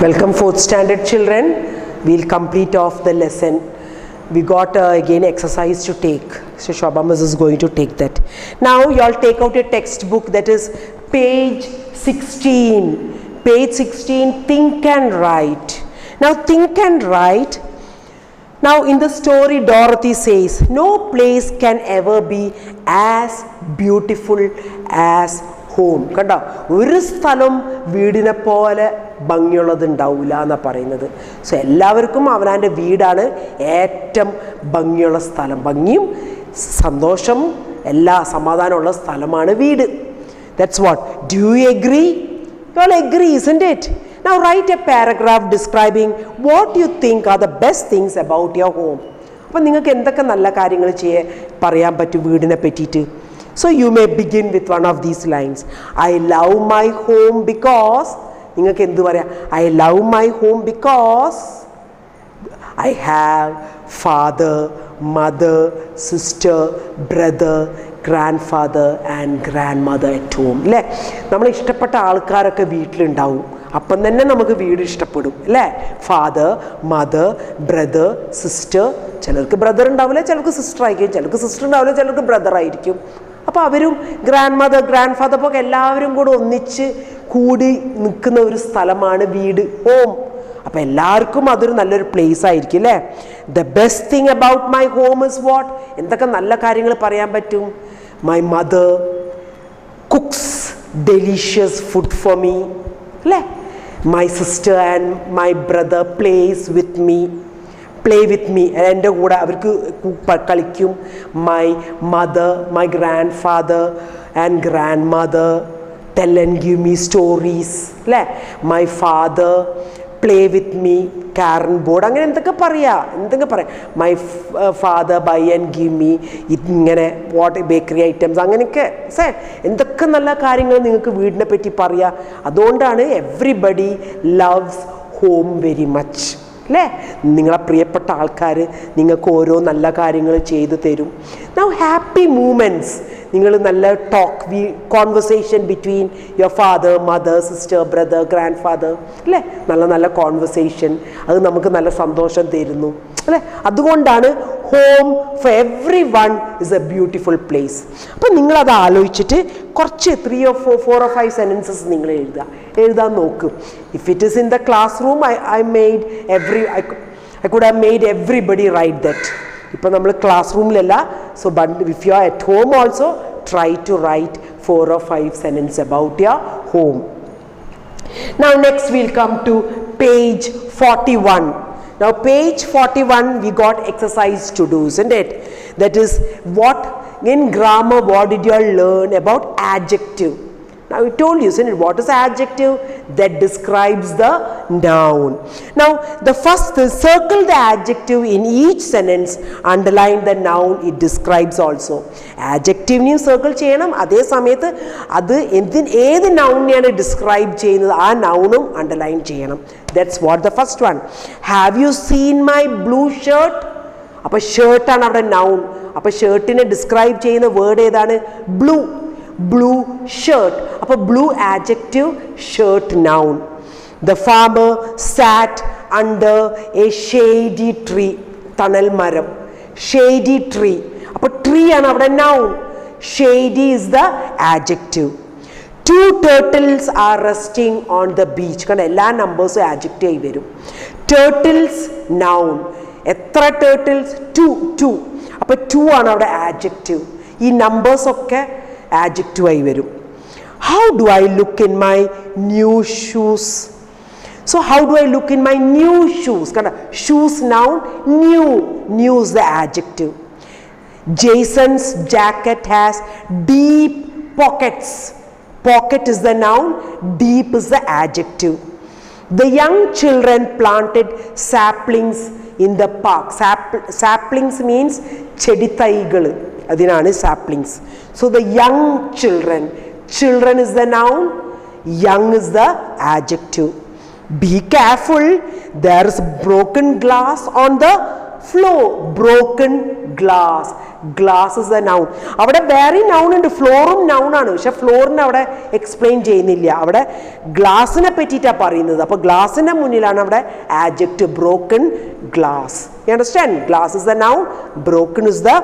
Welcome 4th standard children. We'll complete off the lesson. We got again exercise to take. So Shobha Miss is going to take that. Now you all take out a textbook, that is page 16. Page 16, think and write. Now think and write. Now in the story Dorothy says, no place can ever be as beautiful as home. കണ്ടോ, ഒരു സ്ഥലം വീടിനെ പോലെ ഭംഗിയുള്ളത് ഉണ്ടാവില്ല എന്നാണ് പറയുന്നത്. So എല്ലാവർക്കും അവനവൻ്റെ വീടാണ് ഏറ്റവും ഭംഗിയുള്ള സ്ഥലം. ഭംഗിയും സന്തോഷം എല്ലാ സമാധാനമുള്ള സ്ഥലമാണ് വീട്. That's what. Do you agree? You all agree, isn't it? Now write a paragraph describing what you think are the best things about your home. അപ്പോൾ നിങ്ങൾക്ക് എന്തൊക്കെ നല്ല കാര്യങ്ങൾ പറയാൻ പറ്റും വീടിനെ പറ്റിയിട്ട്. So you may begin with one of these lines. I love my home because, നിങ്ങൾക്ക് എന്ത് പറയാം, I love my home because I have father, mother, sister, brother, grandfather and grandmother at home. അല്ലേ, നമ്മൾ ഇഷ്ടപ്പെട്ട ആൾക്കാരൊക്കെ വീട്ടിലുണ്ടാവും. അപ്പം തന്നെ നമുക്ക് വീട് ഇഷ്ടപ്പെടും അല്ലേ. Father, mother, brother, sister. ചിലർക്ക് ബ്രദർ ഉണ്ടാവില്ല, ചിലർക്ക് സിസ്റ്റർ ആയിരിക്കും. ചിലർക്ക് സിസ്റ്റർ ഉണ്ടാവില്ല, ചിലർക്ക് ബ്രദർ ആയിരിക്കും. അപ്പോൾ അവരും ഗ്രാൻഡ് മദർ, ഗ്രാൻഡ് ഫാദർ ഒക്കെ എല്ലാവരും കൂടെ ഒന്നിച്ച് കൂടി നിൽക്കുന്ന ഒരു സ്ഥലമാണ് വീട്, ഹോം. അപ്പോൾ എല്ലാവർക്കും അതൊരു നല്ലൊരു പ്ലേസ് ആയിരിക്കും അല്ലേ. The best thing about my home is what? എന്തൊക്കെ നല്ല കാര്യങ്ങൾ പറയാൻ പറ്റും? My mother cooks delicious food for me അല്ലേ. My sister and my brother play with me, എൻ്റെ കൂടെ അവർക്ക് കളിക്കും. My mother, my grandfather and grandmother tell and give me stories അല്ലേ. My father play with me carrom board, അങ്ങനെ എന്തൊക്കെ പറയാം. My father buy and give me ഇങ്ങനെ bakery items, അങ്ങനെയൊക്കെ എന്തൊക്കെ നല്ല കാര്യങ്ങൾ നിങ്ങൾക്ക് വീടിനെ പറ്റി പറയാം. അതുകൊണ്ടാണ് everybody loves home very much അല്ലേ. നിങ്ങളെ പ്രിയപ്പെട്ട ആൾക്കാർ നിങ്ങൾക്ക് ഓരോ നല്ല കാര്യങ്ങൾ ചെയ്തു തരും. നൗ ഹാപ്പി മൂമെൻറ്റ്സ്, നിങ്ങൾ നല്ല conversation between your father, mother, sister, brother, grand father അല്ലേ. നല്ല കോൺവെർസേഷൻ, അത് നമുക്ക് നല്ല സന്തോഷം തരുന്നു അല്ലേ. അതുകൊണ്ടാണ് home for every one is A beautiful place. അപ്പം നിങ്ങളത് ആലോചിച്ചിട്ട് കുറച്ച് 3 or 4 or 5 sentences നിങ്ങൾ എഴുതാൻ നോക്കും. If it is in the classroom I could have made everybody write that. ഇപ്പോൾ നമ്മൾ ക്ലാസ് റൂമിലല്ല. So if you are at home also try to write 4 or 5 sentences about your home. Now next we'll come to page 41. Now page 41 we got exercise to do, isn't it? That is what in grammar, what did you all learn about adjective? Now I told you, isn't it? What is adjective? That describes the noun. Now the first, circle the adjective in each sentence, underline the noun it describes also. Adjective നെയും circle ചെയ്യണം, അതേ സമയത്ത് അത് ഏത് നൗണിനെയാണ് describe ചെയ്യുന്നത് ആ നൗണും underline ചെയ്യണം. That's what the first one. Have you seen my blue shirt? അപ്പോൾ ഷർട്ടാണ് അവിടെ നൗൺ. അപ്പോൾ ഷർട്ടിനെ ഡിസ്ക്രൈബ് ചെയ്യുന്ന വേർഡ് ഏതാണ്? Blue shirt. അപ്പോൾ blue adjective, shirt noun. The farmer sat under a shady tree, തണൽ മരം, ഷെയ്ഡി ട്രീ. അപ്പോൾ ട്രീ ആണ് അവിടെ noun, shady is the adjective. 2 turtles are resting on the beach. കാരണം എല്ലാ നമ്പേഴ്സും ആഡ്ജക്റ്റീവ് ആയി വരും. Turtles noun. എത്ര ടേർട്ടിൽസ്? 2. അപ്പോൾ 2 ആണ് അവിടെ ആഡ്ജക്റ്റീവ്. ഈ നമ്പേഴ്സൊക്കെ ആഡ്ജക്റ്റീവ് ആയി വരും. How do I look in my new shoes? So how do I look in my new shoes? കാരണം shoes noun, new is the adjective. Jason's jacket has deep pockets. Pocket is the noun, deep is the adjective. The young children planted saplings in the park. Saplings means ചെടിത്തൈകൾ, അതിനാണ് saplings. So the young children is the noun, young is the adjective. Be careful, there is broken glass on the floor. Broken glass, glass is A noun. അവിടെ വേറെ noun ഉണ്ട്, ഫ്ലോറും noun ആണ്, പക്ഷെ ഫ്ലോറിനെ അവിടെ explain ചെയ്യുന്നില്ല, അവിടെ ഗ്ലാസിനെ പറ്റിയിട്ടാണ് പറയുന്നത്. അപ്പോൾ ഗ്ലാസിൻ്റെ മുന്നിലാണ് അവിടെ adjective, broken glass. You understand? Glass is the noun, broken is the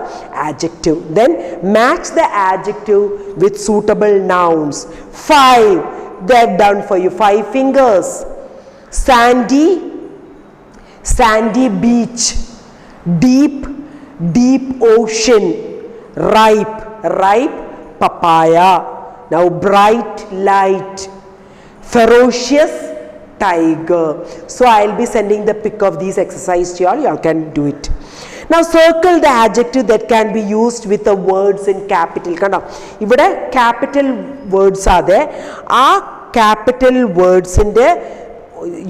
adjective. Then match the adjective with suitable nouns. 5. They've done for you. 5 fingers. Sandy, sandy beach. Deep, deep ocean. Ripe, ripe papaya. Now bright light. Ferocious tiger. So I'll be sending the pic of these exercises to y'all. Y'all can do it. Now circle the adjective that can be used with the words in capital. കണ്ടോ ഇവിടെ capital words ആണ്. ആ capital wordsന്റെ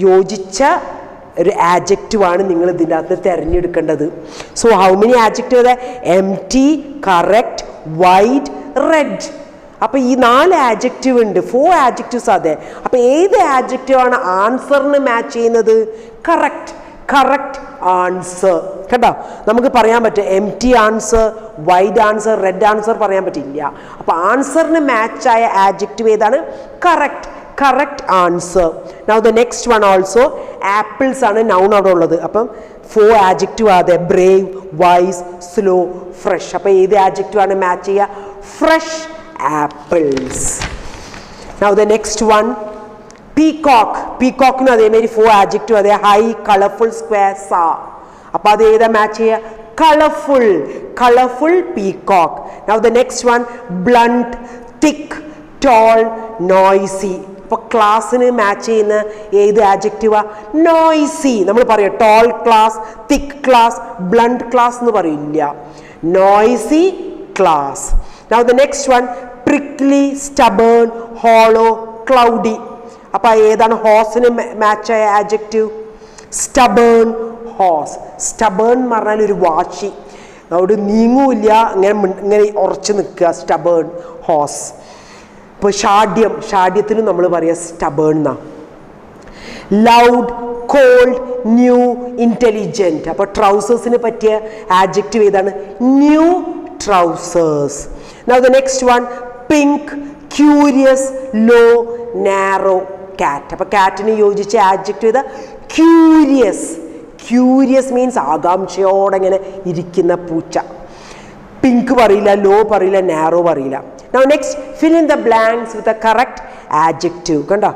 യോജിച്ച ഒരു adjective ആണ് നിങ്ങൾ ഇതിൻ്റെ അകത്ത് തിരഞ്ഞെടുക്കേണ്ടത്. So how many adjectives? empty, correct, wide, red. അപ്പോൾ ഈ 4 ആഡ്ജക്റ്റീവ് ഉണ്ട്, 4 ആഡ്ജക്റ്റീവ്സ് അതെ. അപ്പോൾ ഏത് ആഡ്ജക്റ്റീവ് ആണ് ആൻസറിന് മാച്ച് ചെയ്യുന്നത്? Correct, correct answer. കേട്ടോ, നമുക്ക് പറയാൻ പറ്റും empty answer, wide answer, red answer പറയാൻ പറ്റില്ല. അപ്പോൾ ആൻസറിന് മാച്ചായ ആഡ്ജക്റ്റീവ് ഏതാണ്? Correct, correct answer. Now the next one also apples ആണ് നൗൺ അവിടെ ഉള്ളത്. അപ്പം 4 ആഡ്ജക്റ്റീവ് അതെ, ബ്രേവ്, വൈസ്, സ്ലോ, ഫ്രഷ്. അപ്പോൾ ഏത് ആഡ്ജക്റ്റീവ് ആണ് മാച്ച് ചെയ്യുക? Fresh apples. Now the next one, peacock. Peacock nu ademari 4 adjective ade, high, colorful, square, sa. appo adu eda match cheya? Colorful, colorful peacock. Now the next one, blunt, thick, tall, noisy. appo class nu match cheyna edu adjective? Noisy. nammal paraya tall class, thick class, blunt class nu parilla. Noisy class. Now the next one, prickly, stubborn, hollow, cloudy. അപ്പോൾ ഏതാണ് ഹോസിന് match ആയ adjective? stubborn horse. stubborn എന്ന് പറഞ്ഞാൽ ഒരു വാശി, അവിടെ നീങ്ങൂല്ല, ഇങ്ങനെ ഉറച്ചു നിൽക്കുക, stubborn horse. ഇപ്പോൾ ഷാഢ്യം, ഷാഢ്യത്തിന് നമ്മൾ പറയുക stubborn എന്നാണ്. loud, cold, new, intelligent. അപ്പോൾ ട്രൗസേഴ്സിന് പറ്റിയ ആഡ്ജക്റ്റീവ് ഏതാണ്? new trousers. Now the next one, pink, curious, low, narrow, cat. അപ്പോൾ കാറ്റിന് യോജിച്ച ആഡ്ജക്റ്റീവ് ഏതാ? curious. curious means ആകാംക്ഷയോടെ ഇങ്ങനെ ഇരിക്കുന്ന പൂച്ച. പിങ്ക് പറയില്ല, ലോ പറയില്ല, നാരോ പറയില്ല. Now next, fill in the blanks with the correct adjective. കണ്ടോ,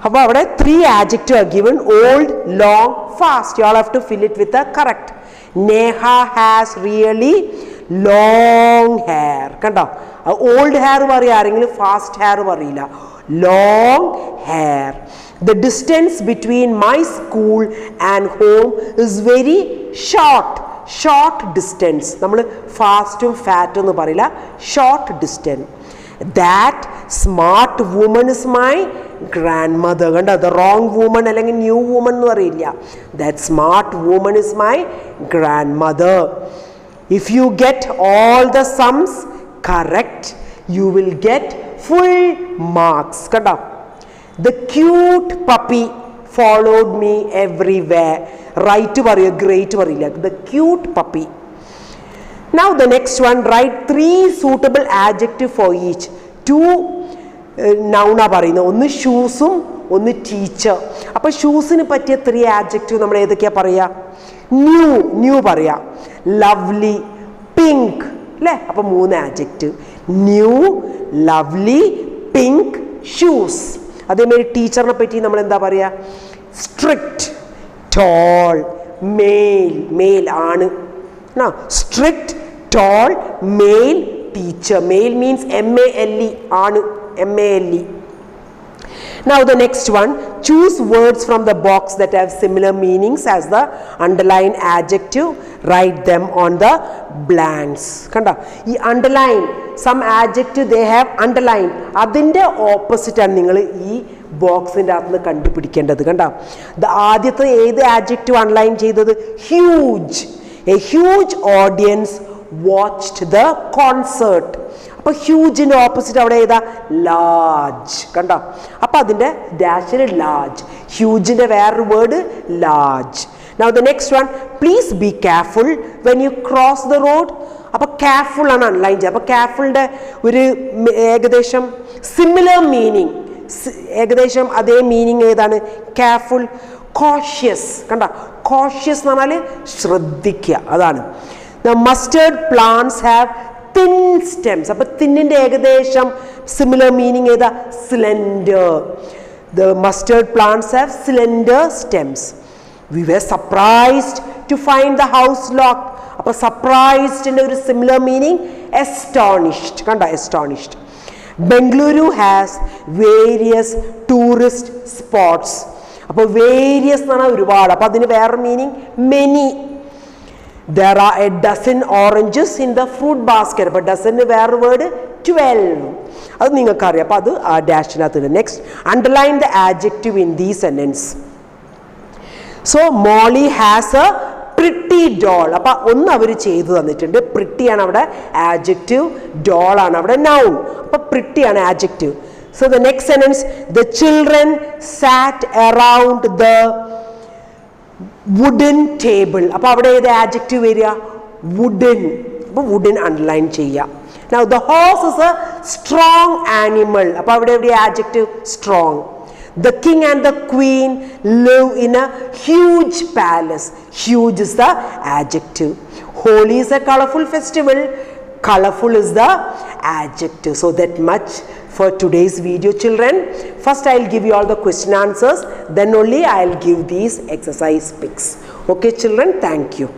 അപ്പോൾ അവിടെ 3 adjectives are given: old, long, fast. You all have to fill it with the correct. Neha has really long hair. കണ്ടോ, old hair പറയുക, ആരെങ്കിലും fast hair പറയില്ല, long hair. The distance between my school and home is very short. short distance. നമ്മൾ ഫാസ്റ്റും ഫാറ്റും എന്ന് പറയില്ല, short distance. That smart woman is my grandmother. കണ്ടോ, the wrong woman അല്ലെങ്കിൽ new woman എന്ന് പറയില്ല. That smart woman is my grandmother. If you get all the sums correct, you will get full marks. കണ്ടോ, the cute puppy followed me everywhere. Right പറയുക, great പറയില്ല, the cute puppy. Now the next one, write 3 suitable adjective for each. 2 noun ആ പറയുന്നത്, ഒന്ന് ഷൂസും ഒന്ന് teacher. അപ്പോൾ ഷൂസിന് പറ്റിയ 3 adjective നമ്മൾ ഏതൊക്കെയാണ് പറയുക? ന്യൂ, ന്യൂ പറയാം, ലവ്ലി, പിങ്ക്, അല്ലേ? അപ്പോൾ 3 adjective: new, lovely, pink, shoes. അതേമാതിരി ടീച്ചറിനെ പറ്റി നമ്മൾ എന്താ പറയുക? സ്ട്രിക്റ്റ്, ടോൾ, മെയിൽ, മെയിൽ ആണ്. Strict, tall, male, teacher. Male means MALE ആണ്, MALE. Now the next one, choose words from the box that have similar meanings as the underlined adjective. Write them on the blanks. കണ്ടോ, ഈ underline, some adjective they have underline, അതിൻ്റെ ഓപ്പോസിറ്റാണ് നിങ്ങൾ ഈ ബോക്സിൻ്റെ അകത്ത് നിന്ന് കണ്ടുപിടിക്കേണ്ടത്. കണ്ടോ, ആദ്യത്തെ ഏത് adjective അണ്ടർലൈൻ ചെയ്തത്? Huge. A huge audience watched the concert. അപ്പോൾ ഹ്യൂജിൻ്റെ ഓപ്പോസിറ്റ് അവിടെ ഏതാ? ലാർജ്. കണ്ടോ, അപ്പോൾ അതിൻ്റെ ഡാഷിൽ ലാർജ്. ഹ്യൂജിൻ്റെ വേറൊരു word large. Now the next one, please be careful when you cross the road. അപ്പോൾ കെയർഫുൾ ആണ് അൺലൈൻ ചെയ്യുക. അപ്പോൾ കെയർഫുളിൻ്റെ ഒരു ഏകദേശം സിമിലർ മീനിങ്, ഏകദേശം അതേ മീനിങ് ഏതാണ്? Careful, cautious. കണ്ട, കോഷ്യസ് എന്ന് പറഞ്ഞാൽ ശ്രദ്ധിക്കുക, അതാണ്. Mustard plants have thin stems. അപ്പോൾ തിന്നിൻ്റെ ഏകദേശം സിമിലർ മീനിങ് ഏതാ? Cylinder. The mustard plants have slender stems. We were surprised to find the house locked. അപ്പോൾ സർപ്രൈസ്ഡ് ന്റെ ഒരു സിമിലർ മീനിങ് astonished. കണ്ട, astonished. Bengaluru has various tourist spots. അപ്പോൾ various എന്ന് പറഞ്ഞാൽ ഒരുപാട്, അപ്പോൾ അതിന് വേറെ meaning many. There are a dozen oranges in the fruit basket. അപ്പോൾ ഡസന് വേറെ വേർഡ് 12. അത് നിങ്ങൾക്കറിയാം, അപ്പോൾ അത് ആ ഡാഷിനകത്ത്. Next, underline the adjective in these sentence. So Molly has a pretty doll. അപ്പം ഒന്ന് അവർ ചെയ്തു തന്നിട്ടുണ്ട്. പ്രിട്ടി ആണ് അവിടെ ആഡ്ജക്റ്റീവ്, ഡോൾ ആണ് അവിടെ നൗൺ. അപ്പം പ്രിട്ടി ആണ് adjective. So the next sentence, the children sat around the wooden table. അപ്പോൾ അവിടെ ഏത് ആഡ്ജക്റ്റീവ് വരിക? വുഡൻ. അപ്പോൾ വുഡൻ അണ്ടർലൈൻ ചെയ്യുക. Now the horse is a strong animal. അപ്പോൾ അവിടെ എവിടെ adjective? Strong. The king and the queen live in a huge palace. Huge is the adjective. Holi is a colorful festival. Colorful is the adjective. So that much for today's video, children. First I'll give you all the question answers, then only I'll give these exercise pics. Okay children, thank you.